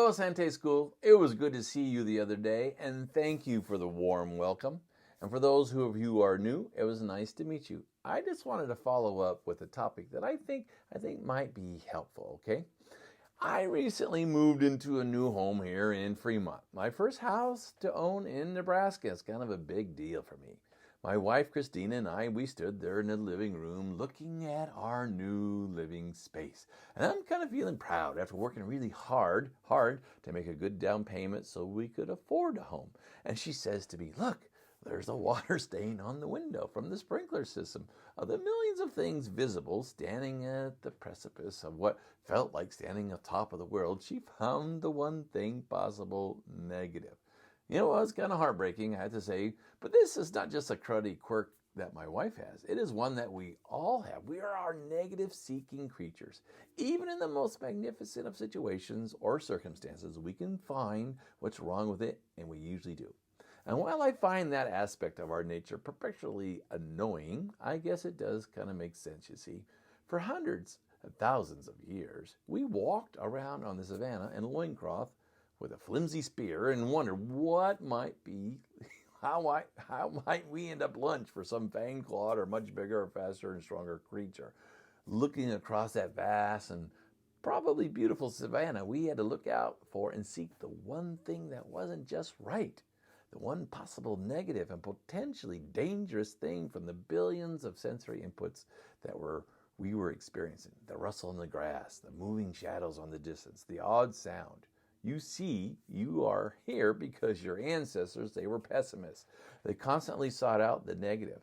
Hello, Santee School. It was good to see you the other day, and thank you for the warm welcome. And for those of you who are new, it was nice to meet you. I just wanted to follow up with a topic that I think might be helpful, okay? I recently moved into a new home here in Fremont. My first house to own in Nebraska. It's kind of a big deal for me. My wife Christina and I, we stood there in the living room looking at our new living space. And I'm kind of feeling proud after working really hard to make a good down payment so we could afford a home. And she says to me, "Look, there's a water stain on the window from the sprinkler system. Of the millions of things visible standing at the precipice of what felt like standing atop of the world, she found the one thing possible negative." You know, it was kind of heartbreaking, I have to say, but this is not just a cruddy quirk that my wife has. It is one that we all have. We are our negative-seeking creatures. Even in the most magnificent of situations or circumstances, we can find what's wrong with it, and we usually do. And while I find that aspect of our nature perpetually annoying, I guess it does kind of make sense, you see. For hundreds of thousands of years, we walked around on the savannah in loincloth with a flimsy spear and wondered what might be, how might we end up lunch for some fang-clawed or much bigger or faster and stronger creature. Looking across that vast and probably beautiful savannah, we had to look out for and seek the one thing that wasn't just right. The one possible negative and potentially dangerous thing from the billions of sensory inputs that we were experiencing. The rustle in the grass, the moving shadows on the distance, the odd sound. You see, you are here because your ancestors, they were pessimists. They constantly sought out the negative.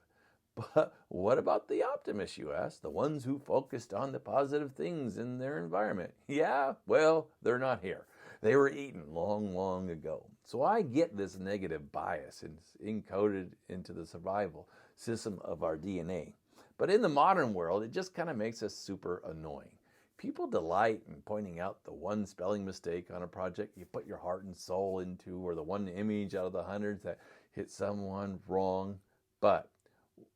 But what about the optimists, you ask? The ones who focused on the positive things in their environment. Yeah, well, they're not here. They were eaten long, long ago. So I get this negative bias encoded into the survival system of our DNA. But in the modern world, it just kind of makes us super annoying. People delight in pointing out the one spelling mistake on a project you put your heart and soul into, or the one image out of the hundreds that hit someone wrong. But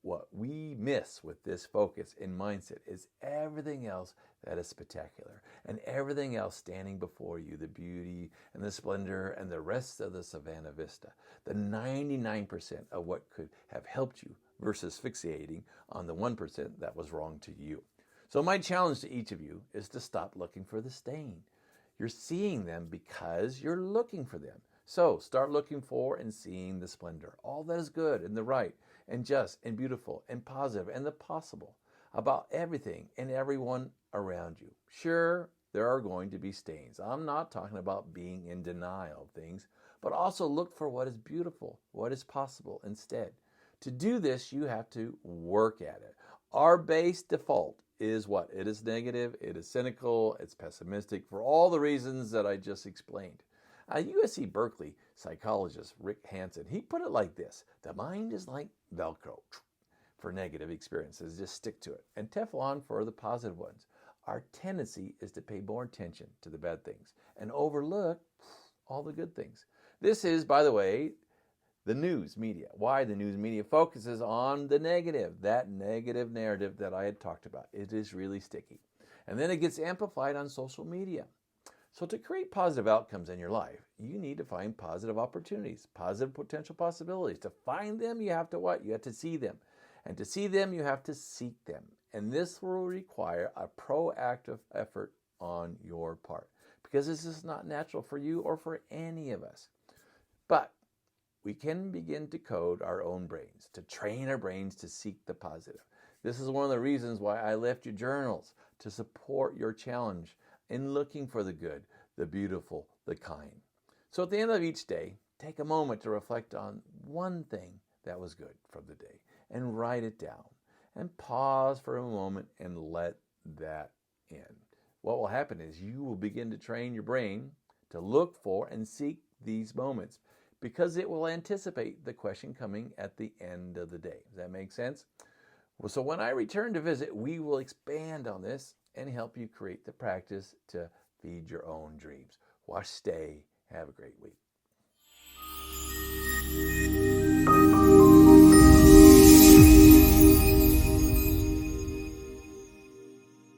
what we miss with this focus and mindset is everything else that is spectacular and everything else standing before you, the beauty and the splendor and the rest of the Savannah Vista, the 99% of what could have helped you versus fixating on the 1% that was wrong to you. So my challenge to each of you is to stop looking for the stain. You're seeing them because you're looking for them. So start looking for and seeing the splendor, all that is good and the right and just and beautiful and positive and the possible about everything and everyone around you. Sure, there are going to be stains. I'm not talking about being in denial of things, but also look for what is beautiful, what is possible instead. To do this, you have to work at it. Our base default is what? It is negative, it is cynical, it's pessimistic for all the reasons that I just explained. USC Berkeley psychologist Rick Hansen, he put it like this: the mind is like Velcro for negative experiences, just stick to it, and Teflon for the positive ones. Our tendency is to pay more attention to the bad things and overlook all the good things. This is, by the way, the news media. Why the news media focuses on the negative, that negative narrative that I had talked about. It is really sticky. And then it gets amplified on social media. So to create positive outcomes in your life, you need to find positive opportunities, positive potential possibilities. To find them, you have to what? You have to see them. And to see them, you have to seek them. And this will require a proactive effort on your part, because this is not natural for you or for any of us. But we can begin to code our own brains, to train our brains to seek the positive. This is one of the reasons why I left you journals, to support your challenge in looking for the good, the beautiful, the kind. So at the end of each day, take a moment to reflect on one thing that was good from the day and write it down. And pause for a moment and let that in. What will happen is you will begin to train your brain to look for and seek these moments, because it will anticipate the question coming at the end of the day. Does that make sense? Well, so when I return to visit, we will expand on this and help you create the practice to feed your own dreams. Stay. Have a great week.